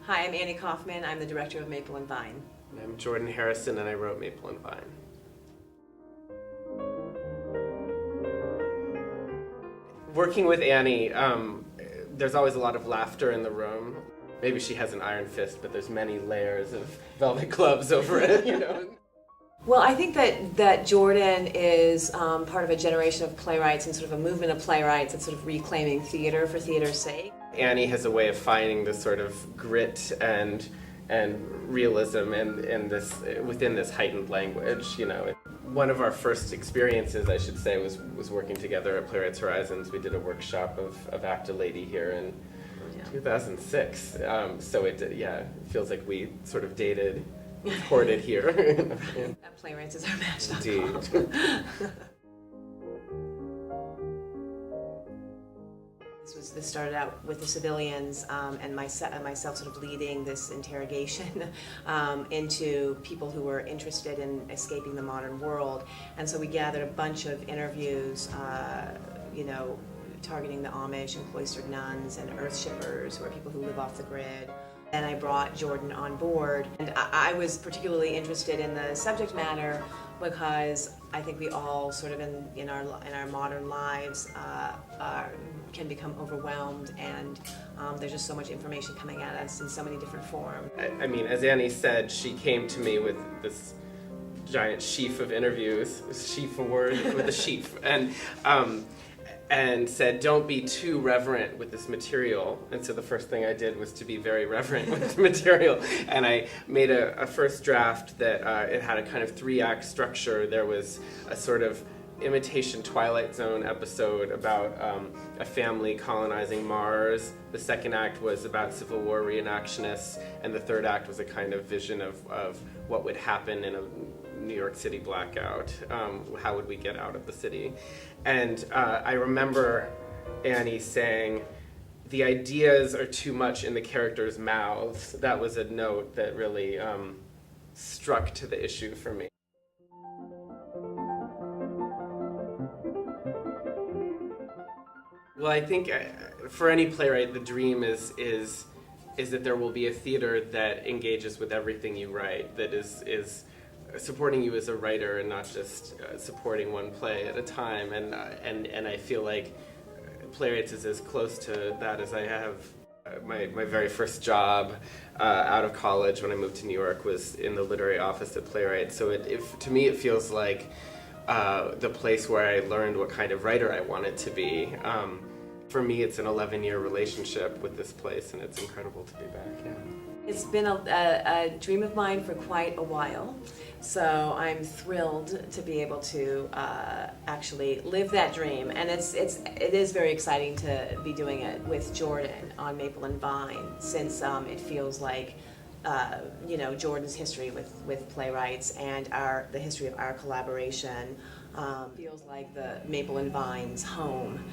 Hi, I'm Anne Kauffman. I'm the director of Maple and Vine. And I'm Jordan Harrison, and I wrote Maple and Vine. Working with Annie, there's always a lot of laughter in the room. Maybe she has an iron fist, but there's many layers of velvet gloves over it, you know. Well, I think that Jordan is part of a generation of playwrights and sort of a movement of playwrights that's sort of reclaiming theater for theater's sake. Annie has a way of finding this sort of grit and realism in this within this heightened language. You know, one of our first experiences, I should say, was working together at Playwrights Horizons. We did a workshop of Act a Lady here in 2006. So it feels like we sort of courted here. That Playwrights is our match. Indeed. This started out with the civilians and myself sort of leading this interrogation into people who were interested in escaping the modern world. And so we gathered a bunch of interviews, targeting the Amish and cloistered nuns and earth shippers, who are people who live off the grid. And I brought Jordan on board. And I was particularly interested in the subject matter because I think we all sort of in our modern lives can become overwhelmed, and there's just so much information coming at us in so many different forms. I mean, as Annie said, she came to me with this giant sheaf of interviews, sheaf a word with a sheaf, and said, don't be too reverent with this material. And so the first thing I did was to be very reverent with the material. And I made a first draft that it had a kind of 3-act structure. There was a sort of imitation Twilight Zone episode about a family colonizing Mars. The second act was about Civil War reenactionists. And the third act was a kind of vision of what would happen in a New York City blackout. How would we get out of the city? And I remember Annie saying, the ideas are too much in the characters' mouths. That was a note that really struck to the issue for me. Well, I think for any playwright, the dream is that there will be a theater that engages with everything you write, that is supporting you as a writer and not just supporting one play at a time. And I feel like Playwrights is as close to that as I have. My very first job out of college when I moved to New York was in the literary office at Playwright. So to me it feels like the place where I learned what kind of writer I wanted to be. For me, it's an 11-year relationship with this place, and it's incredible to be back. Yeah. It's been a dream of mine for quite a while, so I'm thrilled to be able to actually live that dream. And it is very exciting to be doing it with Jordan on Maple and Vine, since it feels like Jordan's history with Playwrights and the history of our collaboration feels like the Maple and Vine's home,